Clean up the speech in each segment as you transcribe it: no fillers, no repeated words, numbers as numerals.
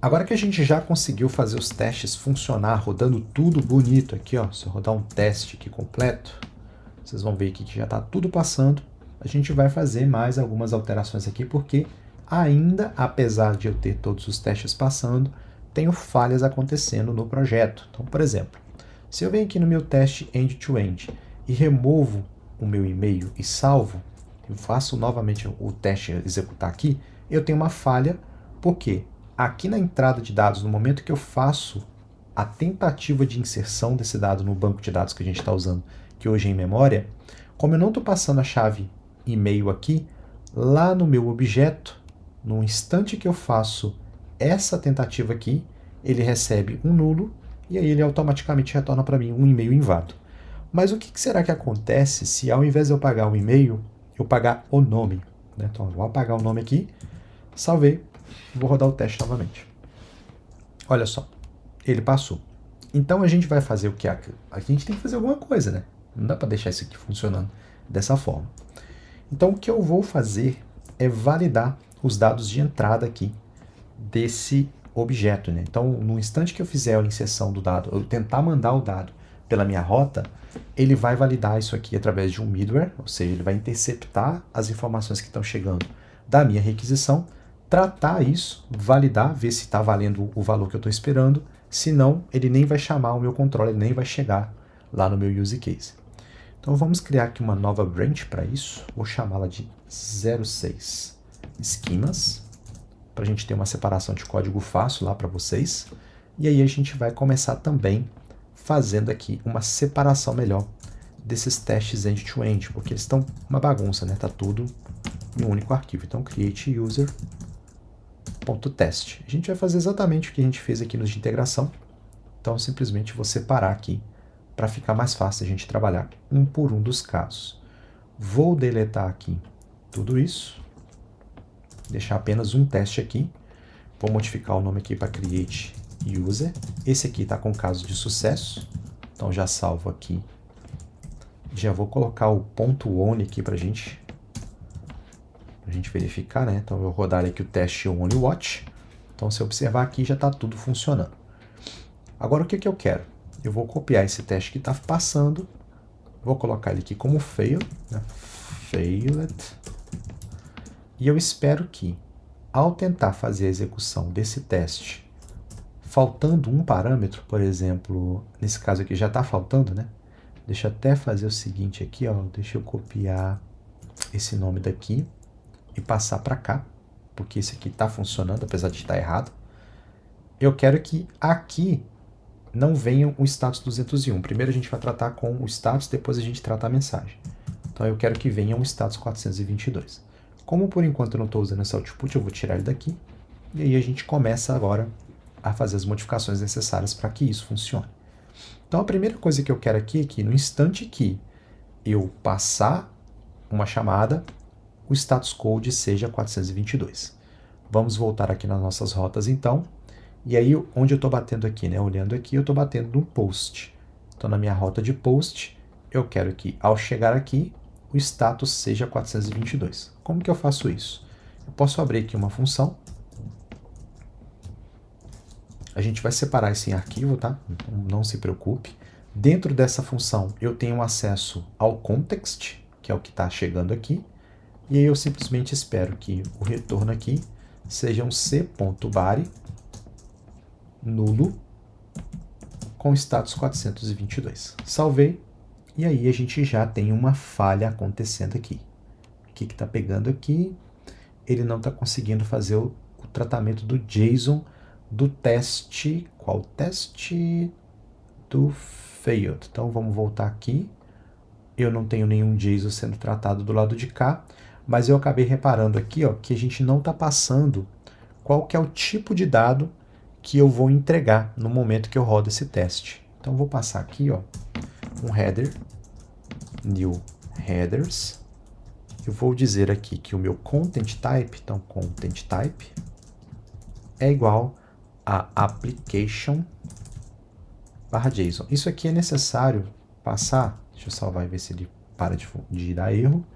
Agora que a gente já conseguiu fazer os testes funcionar, rodando tudo bonito aqui, ó, se eu rodar um teste aqui completo, vocês vão ver aqui que já está tudo passando. A gente vai fazer mais algumas alterações aqui, porque ainda, apesar de eu ter todos os testes passando, tenho falhas acontecendo no projeto. Então, por exemplo, se eu venho aqui no meu teste end-to-end e removo o meu e-mail e salvo, eu faço novamente o teste executar aqui, eu tenho uma falha, porque aqui na entrada de dados, no momento que eu faço a tentativa de inserção desse dado no banco de dados que a gente está usando, que hoje é em memória, como eu não estou passando a chave e-mail aqui, lá no meu objeto, no instante que eu faço essa tentativa aqui, ele recebe um nulo e aí ele automaticamente retorna para mim um e-mail inválido. Mas o que será que acontece se ao invés de eu pagar o e-mail, eu pagar o nome? Então eu vou apagar o nome aqui, salvei, vou rodar o teste novamente. Olha só, ele passou. Então a gente vai fazer o que? A gente tem que fazer alguma coisa, né? Não dá para deixar isso aqui funcionando dessa forma. Então o que eu vou fazer é validar os dados de entrada aqui desse objeto, né? Então no instante que eu fizer a inserção do dado, eu tentar mandar o dado pela minha rota, ele vai validar isso aqui através de um middleware, ou seja, ele vai interceptar as informações que estão chegando da minha requisição, tratar isso, validar, ver se está valendo o valor que eu estou esperando, senão ele nem vai chamar o meu controle, ele nem vai chegar lá no meu use case. Então vamos criar aqui uma nova branch para isso, vou chamá-la de 06 esquemas, para a gente ter uma separação de código fácil lá para vocês, e aí a gente vai começar também fazendo aqui uma separação melhor desses testes end-to-end, porque eles estão uma bagunça, né? Tá tudo em um único arquivo. Então create user.test. A gente vai fazer exatamente o que a gente fez aqui nos de integração. Então simplesmente vou separar aqui para ficar mais fácil a gente trabalhar um por um dos casos. Vou deletar aqui tudo isso, deixar apenas um teste aqui. Vou modificar o nome aqui para create user. Esse aqui está com caso de sucesso, então já salvo aqui. Já vou colocar o ponto .one aqui para a gente verificar, né? Então eu vou rodar aqui o teste only watch. Então se eu observar aqui já está tudo funcionando. Agora o que eu quero? Eu vou copiar esse teste que está passando, vou colocar ele aqui como fail, né? Failed, e eu espero que ao tentar fazer a execução desse teste faltando um parâmetro, por exemplo, nesse caso aqui já está faltando, né? Deixa eu até fazer o seguinte aqui, ó, deixa eu copiar esse nome daqui e passar para cá, porque esse aqui está funcionando, apesar de estar errado. Eu quero que aqui não venha o status 201. Primeiro a gente vai tratar com o status, depois a gente trata a mensagem. Então eu quero que venha um status 422. Como por enquanto eu não estou usando esse output, eu vou tirar ele daqui. E aí a gente começa agora a fazer as modificações necessárias para que isso funcione. Então a primeira coisa que eu quero aqui é que no instante que eu passar uma chamada, o status code seja 422. Vamos voltar aqui nas nossas rotas então. E aí onde eu estou batendo aqui, né? Olhando aqui, eu estou batendo no post. Então na minha rota de post, eu quero que ao chegar aqui, o status seja 422. Como que eu faço isso? Eu posso abrir aqui uma função. A gente vai separar isso em arquivo, tá? Então não se preocupe. Dentro dessa função eu tenho acesso ao context, que é o que está chegando aqui. E aí eu simplesmente espero que o retorno aqui seja um c.body nulo com status 422. Salvei. E aí a gente já tem uma falha acontecendo aqui. O que está pegando aqui? Ele não está conseguindo fazer o tratamento do JSON do teste. Qual teste? Do failed. Então vamos voltar aqui. Eu não tenho nenhum JSON sendo tratado do lado de cá, mas eu acabei reparando aqui, ó, que a gente não está passando qual que é o tipo de dado que eu vou entregar no momento que eu rodo esse teste. Então vou passar aqui, ó, um header, new headers. Eu vou dizer aqui que o meu content type, então content type, é igual a application/JSON. Isso aqui é necessário passar, deixa eu salvar e ver se ele para de dar erro.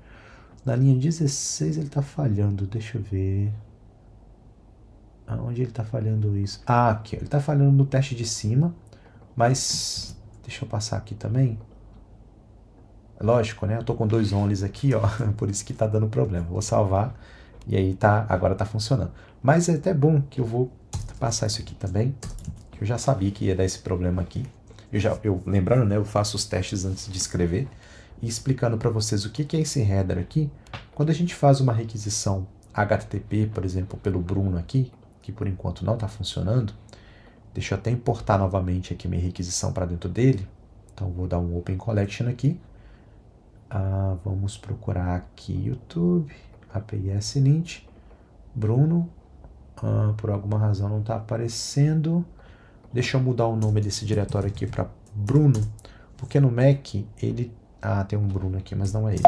Na linha 16 ele está falhando, deixa eu ver. Aonde ele está falhando isso? Ah, aqui. Ele está falhando no teste de cima, mas deixa eu passar aqui também. Lógico, né? Eu tô com 2 onlys aqui, ó, por isso que tá dando problema. Vou salvar e aí tá, agora tá funcionando. Mas é até bom que eu vou passar isso aqui também, que eu já sabia que ia dar esse problema aqui. Lembrando, né, eu faço os testes antes de escrever e explicando para vocês o que é esse header aqui. Quando a gente faz uma requisição HTTP, por exemplo, pelo Bruno aqui, que por enquanto não está funcionando, deixa eu até importar novamente aqui minha requisição para dentro dele. Então vou dar um Open Collection aqui. Vamos procurar aqui YouTube, API SNIT, Bruno, por alguma razão não está aparecendo. Deixa eu mudar o nome desse diretório aqui para Bruno, porque no Mac ele... tem um Bruno aqui, mas não é ele.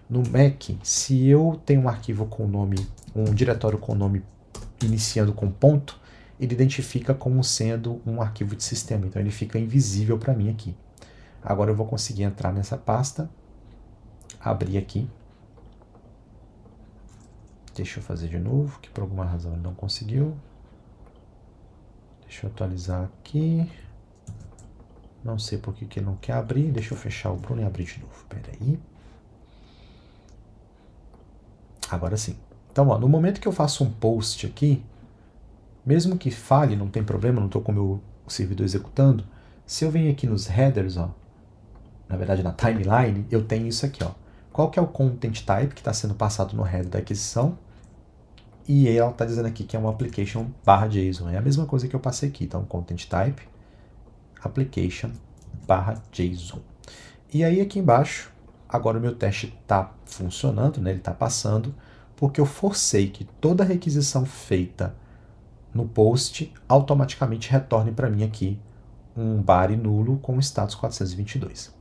No Mac, se eu tenho um arquivo com nome, um diretório com nome iniciando com ponto, ele identifica como sendo um arquivo de sistema, então ele fica invisível para mim aqui. Agora eu vou conseguir entrar nessa pasta, abrir aqui. Deixa eu fazer de novo, que por alguma razão ele não conseguiu. Deixa eu atualizar aqui. Não sei por que ele não quer abrir. Deixa eu fechar o Bruno e abrir de novo. Espera aí. Agora sim. Então, ó, no momento que eu faço um post aqui, mesmo que falhe, não tem problema, não estou com o meu servidor executando. Se eu venho aqui nos headers, ó, na verdade na timeline, eu tenho isso aqui, ó. Qual que é o content type que está sendo passado no header da aquisição? E ela está dizendo aqui que é um application /json. É a mesma coisa que eu passei aqui. Então, content type, application /json. E aí aqui embaixo, agora o meu teste está funcionando, né? Ele está passando, porque eu forcei que toda requisição feita no post automaticamente retorne para mim aqui um body nulo com o status 422.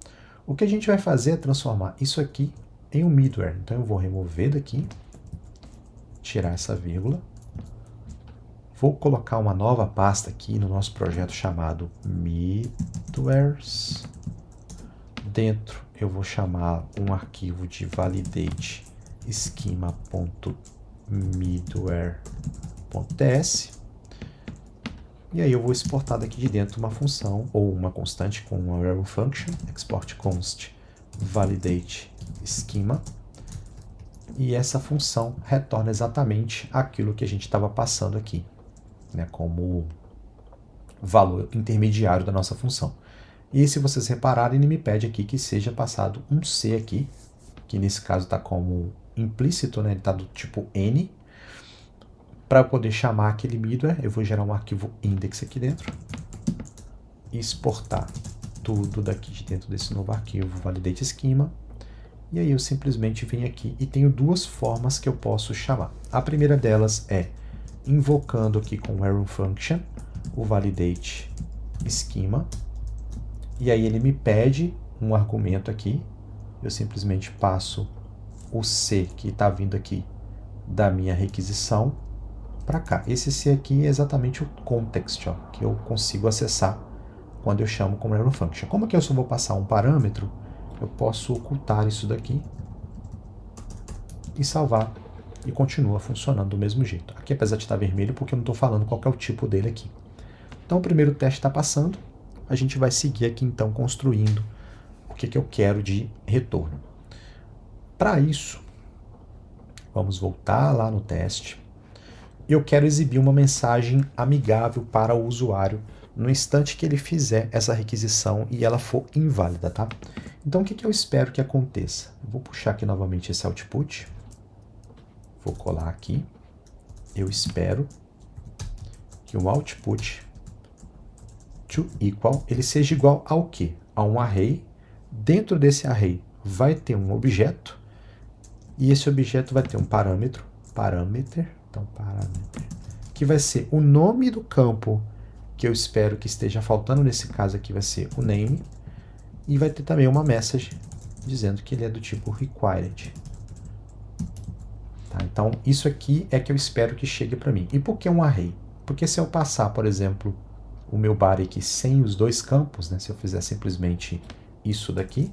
O que a gente vai fazer é transformar isso aqui em um middleware. Então eu vou remover daqui, tirar essa vírgula, vou colocar uma nova pasta aqui no nosso projeto chamado middlewares. Dentro eu vou chamar um arquivo de validate schema.middleware.ts e aí eu vou exportar daqui de dentro uma função ou uma constante com uma arrow function, export const validate schema, e essa função retorna exatamente aquilo que a gente estava passando aqui, né, como valor intermediário da nossa função. E se vocês repararem, ele me pede aqui que seja passado um C aqui, que nesse caso está como implícito, né, ele está do tipo N. Para poder chamar aquele middleware, eu vou gerar um arquivo index aqui dentro e exportar tudo daqui de dentro desse novo arquivo validate schema. E aí eu simplesmente venho aqui e tenho duas formas que eu posso chamar. A primeira delas é invocando aqui com o arrow function o validate schema. E aí ele me pede um argumento aqui. Eu simplesmente passo o C que está vindo aqui da minha requisição para cá. Esse C aqui é exatamente o context, ó, que eu consigo acessar quando eu chamo com arrow function. Como que eu só vou passar um parâmetro, eu posso ocultar isso daqui e salvar e continua funcionando do mesmo jeito. Aqui apesar de estar vermelho porque eu não estou falando qual que é o tipo dele aqui. Então o primeiro teste está passando, a gente vai seguir aqui então construindo o que eu quero de retorno. Para isso, vamos voltar lá no teste. Eu quero exibir uma mensagem amigável para o usuário no instante que ele fizer essa requisição e ela for inválida, tá? Então, o que eu espero que aconteça? Eu vou puxar aqui novamente esse output. Vou colar aqui. Eu espero que o output to equal, ele seja igual ao quê? A um array. Dentro desse array vai ter um objeto e esse objeto vai ter um parâmetro, então parâmetro, que vai ser o nome do campo que eu espero que esteja faltando, nesse caso aqui vai ser o name, e vai ter também uma message dizendo que ele é do tipo required. Tá? Então isso aqui é que eu espero que chegue para mim. E por que um array? Porque se eu passar, por exemplo, o meu body aqui sem os dois campos, né, se eu fizer simplesmente isso daqui,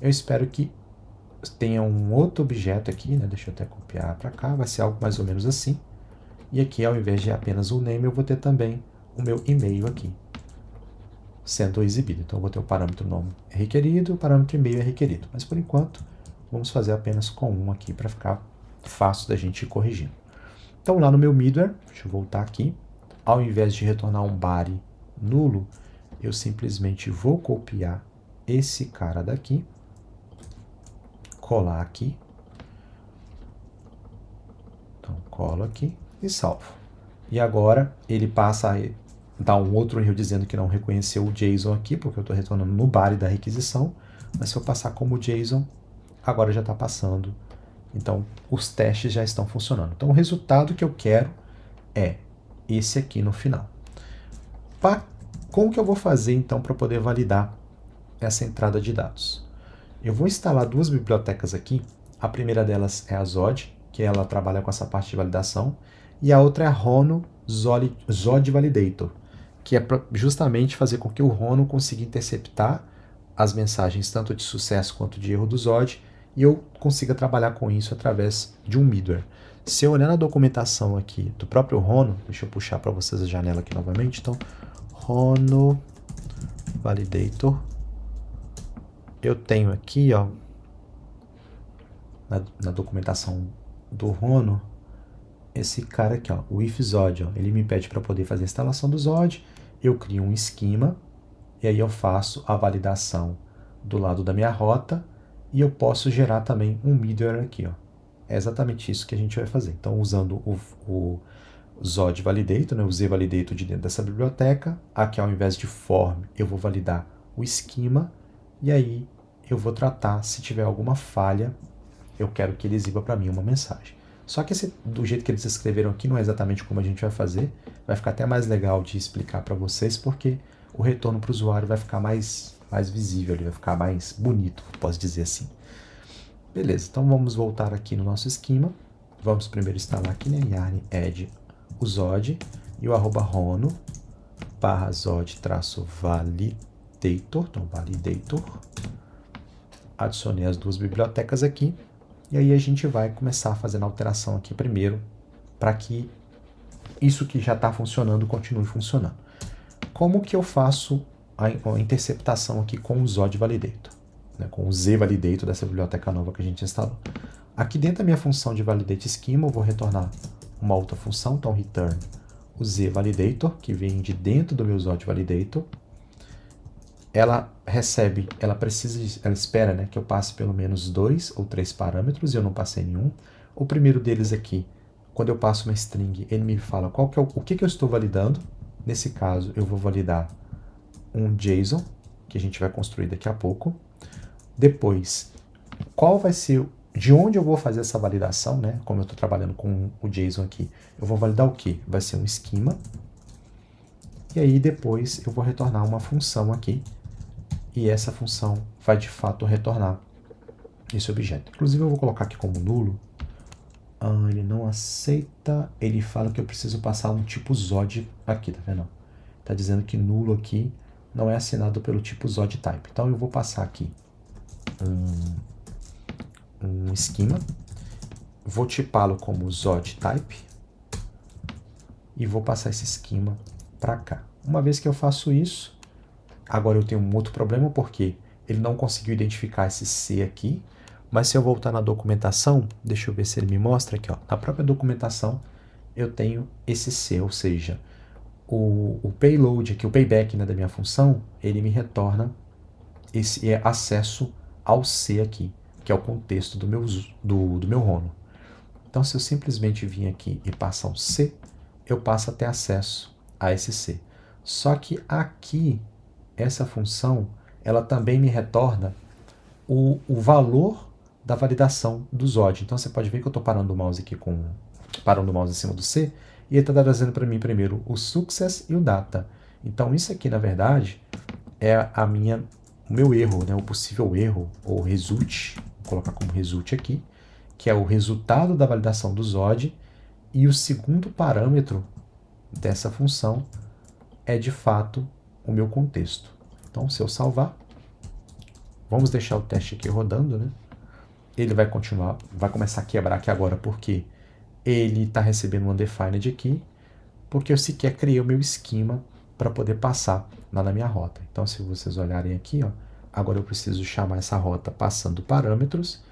eu espero que tenha um outro objeto aqui, né, deixa eu até copiar para cá, vai ser algo mais ou menos assim, E aqui, ao invés de apenas o name, eu vou ter também o meu e-mail aqui, sendo exibido. Então, eu vou ter o parâmetro nome é requerido, o parâmetro e-mail é requerido. Mas, por enquanto, vamos fazer apenas com um aqui para ficar fácil da gente ir corrigindo. Então, lá no meu middleware, deixa eu voltar aqui, ao invés de retornar um body nulo, eu simplesmente vou copiar esse cara daqui, colar aqui, então colo aqui e salvo. E agora ele passa a dar um outro erro dizendo que não reconheceu o JSON aqui, porque eu estou retornando no body da requisição, mas se eu passar como JSON, agora já está passando. Então, os testes já estão funcionando. Então, o resultado que eu quero é esse aqui no final. Como que eu vou fazer, então, para poder validar essa entrada de dados? Eu vou instalar duas bibliotecas aqui. A primeira delas é a Zod, que ela trabalha com essa parte de validação, e a outra é a Rono Zod Validator, que é para justamente fazer com que o Rono consiga interceptar as mensagens tanto de sucesso quanto de erro do Zod, e eu consiga trabalhar com isso através de um middleware. Se eu olhar na documentação aqui do próprio Rono, deixa eu puxar para vocês a janela aqui novamente, então, Rono Validator, eu tenho aqui, ó, na documentação do Rono, esse cara aqui, ó, o ifZod, ó, ele me pede para poder fazer a instalação do Zod, eu crio um esquema, e aí eu faço a validação do lado da minha rota, e eu posso gerar também um middleware aqui, ó. É exatamente isso que a gente vai fazer. Então, usando o Zod Validator, né, o Z Validator de dentro dessa biblioteca, aqui ao invés de form, eu vou validar o esquema, e aí eu vou tratar, se tiver alguma falha, eu quero que ele exiba para mim uma mensagem. Só que do jeito que eles escreveram aqui não é exatamente como a gente vai fazer, vai ficar até mais legal de explicar para vocês, porque o retorno para o usuário vai ficar mais visível, ele vai ficar mais bonito, posso dizer assim. Beleza, então vamos voltar aqui no nosso esquema, vamos primeiro instalar aqui, né, yarn add o Zod e o @rono /zod-validator, então validator, adicionei as duas bibliotecas aqui, e aí a gente vai começar fazendo a alteração aqui primeiro, para que isso que já está funcionando continue funcionando. Como que eu faço a interceptação aqui com o Zod Validator, né, com o Z Validator dessa biblioteca nova que a gente instalou? Aqui dentro da minha função de Validate Schema, eu vou retornar uma outra função, então return o Z Validator, que vem de dentro do meu Zod Validator. Ela recebe, ela espera, né, que eu passe pelo menos 2 ou 3 parâmetros, e eu não passei nenhum. O primeiro deles aqui, quando eu passo uma string, ele me fala o que eu estou validando. Nesse caso, eu vou validar um JSON, que a gente vai construir daqui a pouco. Depois, qual vai ser, de onde eu vou fazer essa validação, né? Como eu estou trabalhando com o JSON aqui, eu vou validar o quê? Vai ser um esquema. E aí depois eu vou retornar uma função aqui, e essa função vai de fato retornar esse objeto. Inclusive eu vou colocar aqui como nulo. Ele não aceita, ele fala que eu preciso passar um tipo Zod aqui, tá vendo? Tá dizendo que nulo aqui não é assinado pelo tipo Zod type. Então eu vou passar aqui um esquema, vou tipá-lo como Zod type e vou passar esse esquema para cá. Uma vez que eu faço isso, agora eu tenho um outro problema, porque ele não conseguiu identificar esse C aqui, mas se eu voltar na documentação, deixa eu ver se ele me mostra aqui, ó, na própria documentação eu tenho esse C, ou seja, o payload aqui, o payback, né, da minha função, ele me retorna esse acesso ao C aqui, que é o contexto do meu Rono. Então, se eu simplesmente vir aqui e passar um C, eu passo a ter acesso a esse C. Só que aqui, essa função, ela também me retorna o valor da validação do Zod. Então, você pode ver que eu estou parando o mouse aqui parando o mouse em cima do C, e ele está trazendo para mim primeiro o success e o data. Então, isso aqui, na verdade, é o meu erro, né? O possível erro, ou result, vou colocar como result aqui, que é o resultado da validação do Zod, e o segundo parâmetro dessa função é, de fato, o meu contexto. Então, se eu salvar, vamos deixar o teste aqui rodando, né? Ele vai continuar, vai começar a quebrar aqui agora, porque ele está recebendo um undefined aqui, porque eu sequer criei o meu esquema para poder passar lá na minha rota. Então, se vocês olharem aqui, ó, agora eu preciso chamar essa rota passando parâmetros,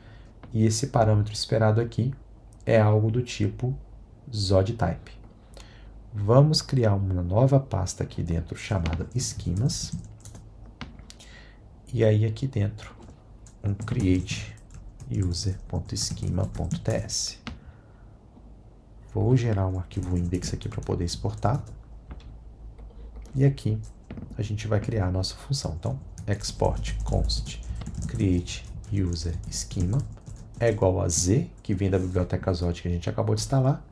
e esse parâmetro esperado aqui é algo do tipo ZodType. Vamos criar uma nova pasta aqui dentro chamada esquemas, e aí aqui dentro um create user.schema.ts. Vou gerar um arquivo index aqui para poder exportar. E aqui a gente vai criar a nossa função. Então, export const create user schema é igual a z, que vem da biblioteca Zod que a gente acabou de instalar,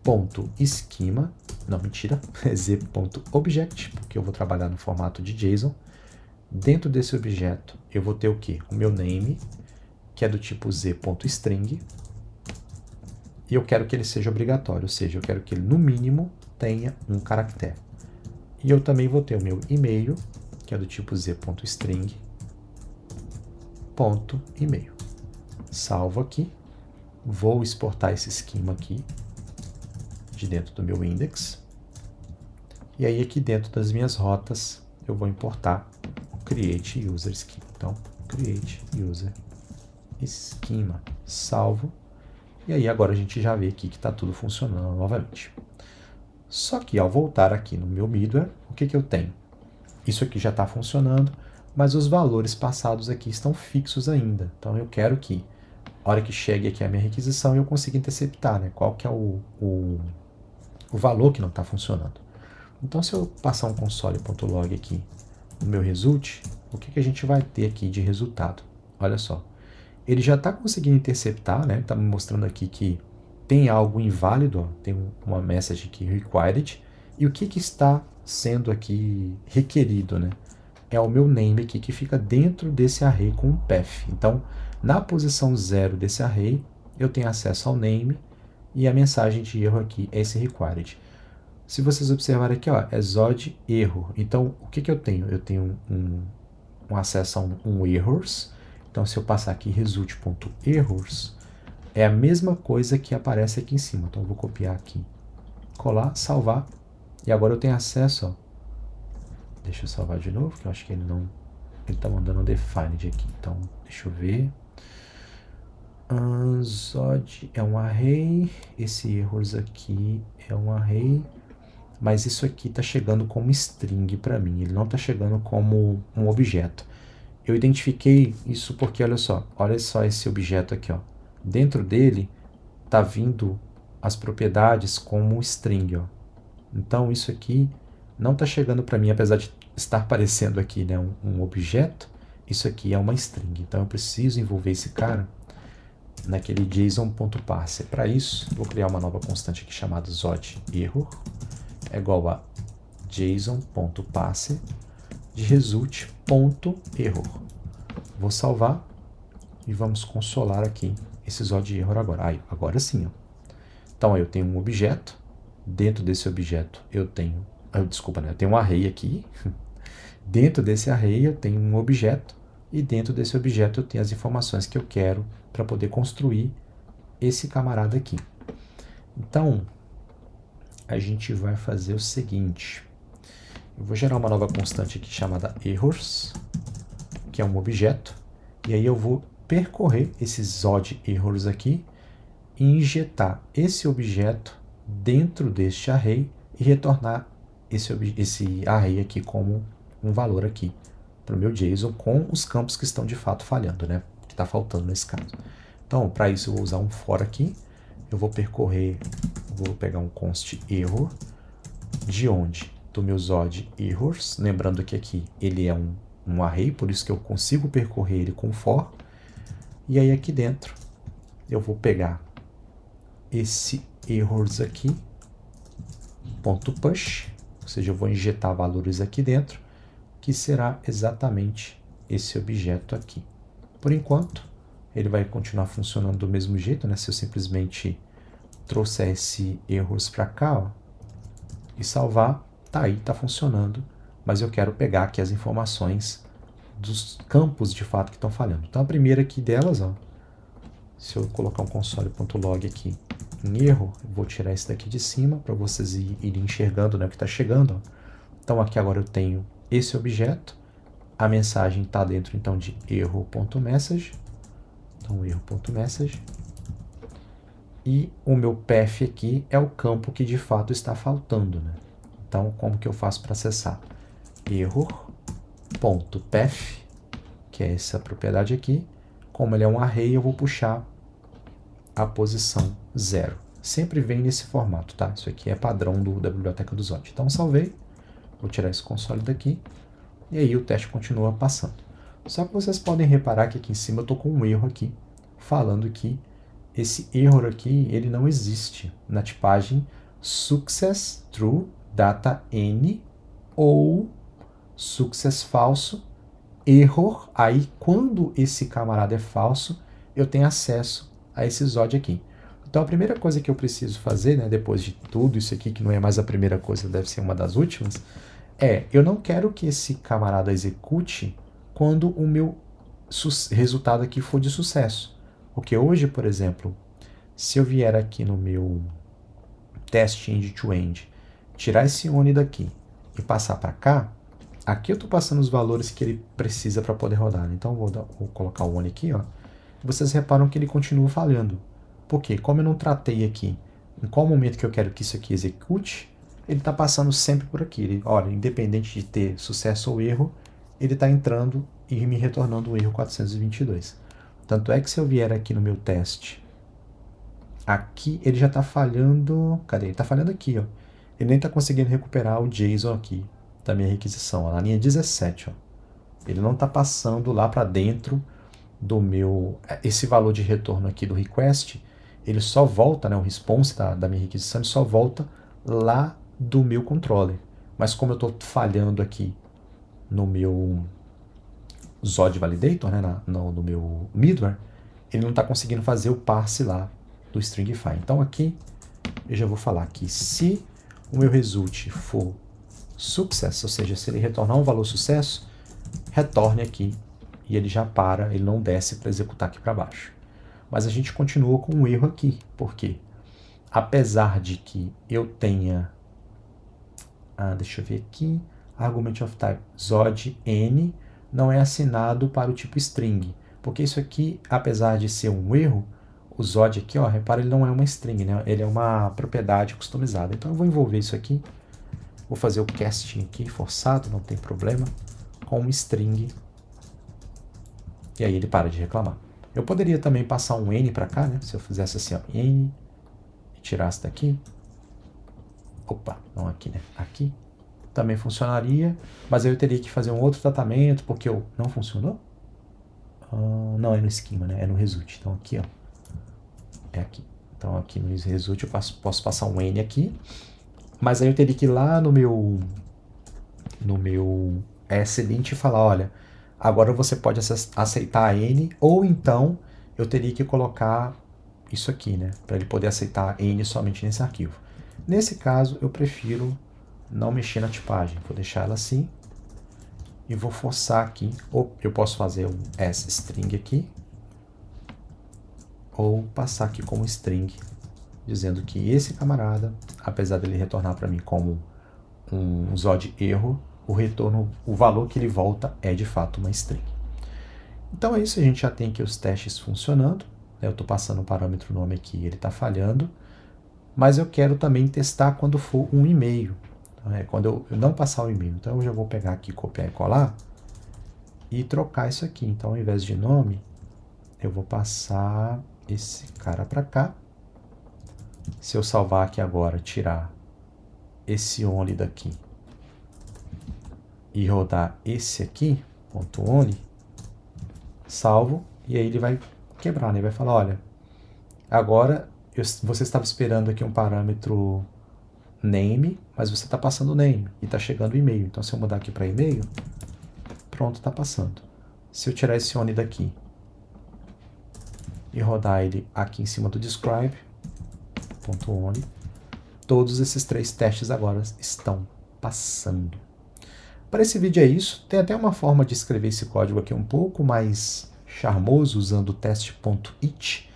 ponto schema, não, mentira, é z.object, porque eu vou trabalhar no formato de JSON. Dentro desse objeto, eu vou ter o quê? O meu name, que é do tipo z.string, e eu quero que ele seja obrigatório, ou seja, eu quero que ele, no mínimo, tenha um caractere. E eu também vou ter o meu e-mail, que é do tipo z.string, ponto e-mail. Salvo aqui, vou exportar esse esquema aqui, de dentro do meu index, e aí aqui dentro das minhas rotas, eu vou importar o create user schema. Então, create user schema, salvo, e aí agora a gente já vê aqui que está tudo funcionando novamente. Só que ao voltar aqui no meu middleware, o que eu tenho? Isso aqui já está funcionando, mas os valores passados aqui estão fixos ainda. Então eu quero que, a hora que chegue aqui a minha requisição, eu consiga interceptar, né? Qual que é o valor que não está funcionando. Então se eu passar um console.log aqui no meu result, o que a gente vai ter aqui de resultado? Olha só, ele já está conseguindo interceptar, né? Está me mostrando aqui que tem algo inválido, ó, tem uma message aqui required, e o que está sendo aqui requerido, né? É o meu name aqui que fica dentro desse array com um path. Então, na posição 0 desse array, eu tenho acesso ao name, e a mensagem de erro aqui é esse required. Se vocês observarem aqui, ó, é Zod error. Então, o que eu tenho? Eu tenho um acesso a um errors. Então, se eu passar aqui result.errors, é a mesma coisa que aparece aqui em cima. Então, eu vou copiar aqui, colar, salvar. E agora eu tenho acesso, ó. Deixa eu salvar de novo, que eu acho que ele não... Ele está mandando um defined aqui. Então, deixa eu ver. Zod é um array. Esse errors aqui é um array. Mas isso aqui está chegando como string para mim. Ele não está chegando como um objeto. Eu identifiquei isso porque, olha só esse objeto aqui, ó. Dentro dele está vindo as propriedades como string, ó. Então isso aqui não está chegando para mim, apesar de estar aparecendo aqui, né, um objeto. Isso aqui é uma string. Então eu preciso envolver esse cara naquele JSON.parser. Para isso, vou criar uma nova constante aqui chamada ZodError, é igual a JSON.parser de result.error. Vou salvar e vamos consolar aqui esse ZodError agora. Agora sim, ó. Então eu tenho um objeto, dentro desse objeto eu tenho, desculpa, né? Eu tenho um array aqui, dentro desse array eu tenho um objeto, e dentro desse objeto eu tenho as informações que eu quero para poder construir esse camarada aqui. Então, a gente vai fazer o seguinte, eu vou gerar uma nova constante aqui chamada errors, que é um objeto, e aí eu vou percorrer esses ZodErrors aqui e injetar esse objeto dentro deste array e retornar esse array aqui como um valor aqui para o meu JSON com os campos que estão de fato falhando, né? Que está faltando nesse caso. Então, para isso eu vou usar um for aqui, eu vou percorrer, vou pegar um const error, de onde? Do meu ZodErrors, lembrando que aqui ele é um array, por isso que eu consigo percorrer ele com for, e aí aqui dentro eu vou pegar esse errors aqui, ponto .push, ou seja, eu vou injetar valores aqui dentro, que será exatamente esse objeto aqui. Por enquanto, ele vai continuar funcionando do mesmo jeito, né? Se eu simplesmente trouxer esse errors para cá, ó, e salvar, tá aí, tá funcionando, mas eu quero pegar aqui as informações dos campos de fato que estão falhando. Então a primeira aqui delas, ó, Se eu colocar um console.log aqui em erro, eu vou tirar esse daqui de cima para vocês irem enxergando, né, o que está chegando. Então aqui agora eu tenho esse objeto, a mensagem está dentro então de erro.message, então erro.message, e o meu path aqui é o campo que de fato está faltando, né? Então como que eu faço para acessar? Error.path, que é essa propriedade aqui, como ele é um array, eu vou puxar a posição 0. Sempre vem nesse formato, tá? Isso aqui é padrão da biblioteca do Zod. Então salvei, vou tirar esse console daqui, e aí o teste continua passando. Só que vocês podem reparar que aqui em cima eu estou com um erro aqui, falando que esse erro aqui ele não existe na tipagem success true data n ou success falso error. Aí quando esse camarada é falso, eu tenho acesso a esse Zod aqui. Então a primeira coisa que eu preciso fazer, né, depois de tudo isso aqui, que não é mais a primeira coisa, deve ser uma das últimas, eu não quero que esse camarada execute quando o meu resultado aqui for de sucesso. Porque hoje, por exemplo, se eu vier aqui no meu teste end-to-end, tirar esse ONI daqui e passar para cá, aqui eu estou passando os valores que ele precisa para poder rodar. Então vou colocar o ONI aqui, ó. Vocês reparam que ele continua falhando. Por quê? Como eu não tratei aqui em qual momento que eu quero que isso aqui execute, ele está passando sempre por aqui. Ele, olha, independente de ter sucesso ou erro, ele está entrando e me retornando o erro 422. Tanto é que se eu vier aqui no meu teste, aqui ele já está falhando. Cadê? Ele está falhando aqui, ó. Ele nem está conseguindo recuperar o JSON aqui da minha requisição, ó, na linha 17. Ó. Ele não está passando lá para dentro do meu... Esse valor de retorno aqui do request, ele só volta, né, o response da minha requisição, ele só volta lá do meu controller. Mas como eu estou falhando aqui no meu Zod Validator, né, no meu middleware, ele não está conseguindo fazer o parse lá do stringify. Então aqui eu já vou falar que se o meu result for success, ou seja, se ele retornar um valor sucesso, retorne aqui e ele já para, ele não desce para executar aqui para baixo. Mas a gente continua com um erro aqui, porque apesar de que eu tenha, deixa eu ver aqui, argument of type Zod n não é assinado para o tipo string, porque isso aqui, apesar de ser um erro, o Zod aqui, ó, repara, ele não é uma string, né? Ele é uma propriedade customizada. Então eu vou envolver isso aqui, vou fazer o casting aqui forçado, não tem problema, com um string, e aí ele para de reclamar. Eu poderia também passar um n para cá, né? Se eu fizesse assim, ó, n, e tirasse daqui, opa, não aqui, né? Aqui também funcionaria, mas aí eu teria que fazer um outro tratamento, porque não funcionou? Não, é no esquema, né? É no result. Então aqui, ó, é aqui. Então aqui no result eu posso passar um n aqui, mas aí eu teria que ir lá no meu ESLint e falar, olha, agora você pode aceitar a n, ou então eu teria que colocar isso aqui, né, para ele poder aceitar n somente nesse arquivo. Nesse caso, eu prefiro não mexer na tipagem, vou deixar ela assim e vou forçar aqui, ou eu posso fazer um sString aqui, ou passar aqui como string, dizendo que esse camarada, apesar dele retornar para mim como um Zod erro, o valor que ele volta é de fato uma string. Então é isso, a gente já tem aqui os testes funcionando. Eu estou passando o parâmetro nome aqui, ele está falhando, mas eu quero também testar quando for um e-mail, quando eu não passar o e-mail. Então eu já vou pegar aqui, copiar e colar e trocar isso aqui. Então ao invés de nome, eu vou passar esse cara para cá. Se eu salvar aqui agora, tirar esse only daqui e rodar esse aqui, .only, salvo, e aí ele vai quebrar, né? Ele vai falar, olha, agora você estava esperando aqui um parâmetro name, mas você está passando name e está chegando o e-mail. Então se eu mudar aqui para e-mail, pronto, está passando. Se eu tirar esse only daqui e rodar ele aqui em cima do describe, .only, todos esses 3 testes agora estão passando. Para esse vídeo é isso. Tem até uma forma de escrever esse código aqui um pouco mais charmoso, usando o teste.it,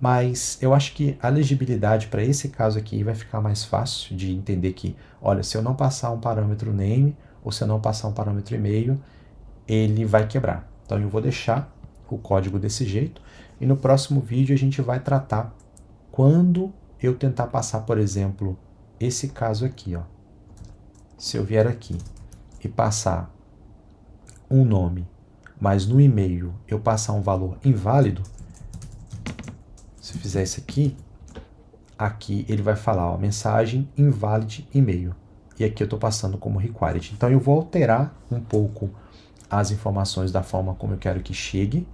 Mas eu acho que a legibilidade para esse caso aqui vai ficar mais fácil de entender que, olha, se eu não passar um parâmetro name ou se eu não passar um parâmetro e-mail, ele vai quebrar. Então eu vou deixar o código desse jeito e no próximo vídeo a gente vai tratar quando eu tentar passar, por exemplo, esse caso aqui, ó. Se eu vier aqui e passar um nome, mas no e-mail eu passar um valor inválido, se eu fizer isso aqui ele vai falar, ó, mensagem invalid e-mail. E aqui eu estou passando como required. Então eu vou alterar um pouco as informações da forma como eu quero que chegue,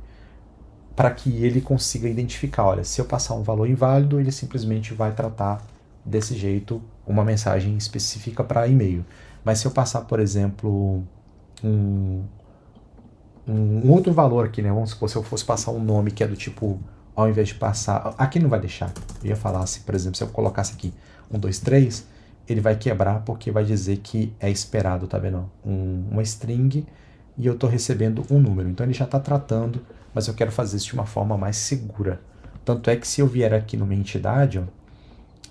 para que ele consiga identificar, olha, se eu passar um valor inválido, ele simplesmente vai tratar desse jeito uma mensagem específica para e-mail. Mas se eu passar, por exemplo, um outro valor aqui, né? Vamos supor, se eu fosse passar um nome que é do tipo, ao invés de passar... Aqui não vai deixar. Eu ia falar assim, por exemplo, se eu colocasse aqui 1, 2, 3, ele vai quebrar porque vai dizer que é esperado, tá vendo? Uma string e eu estou recebendo um número. Então ele já está tratando, mas eu quero fazer isso de uma forma mais segura. Tanto é que se eu vier aqui numa entidade, ó,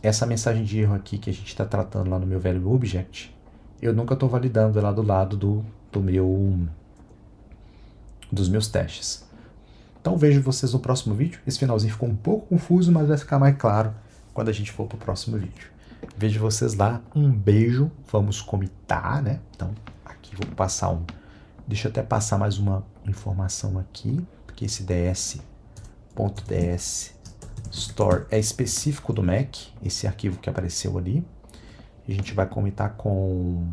essa mensagem de erro aqui que a gente está tratando lá no meu value object, eu nunca estou validando ela do lado dos meus testes. Então vejo vocês no próximo vídeo. Esse finalzinho ficou um pouco confuso, mas vai ficar mais claro quando a gente for para o próximo vídeo. Vejo vocês lá. Um beijo. Vamos comitar, né? Então aqui vou passar Deixa eu até passar mais uma informação aqui, porque esse ds.ds store é específico do Mac, esse arquivo que apareceu ali. A gente vai comitar com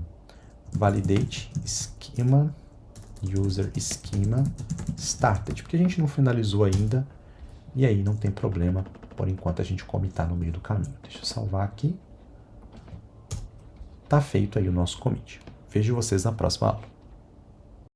validate schema user schema started, porque a gente não finalizou ainda, e aí não tem problema, por enquanto a gente comitar no meio do caminho. Deixa eu salvar aqui. Tá feito aí o nosso commit. Vejo vocês na próxima aula.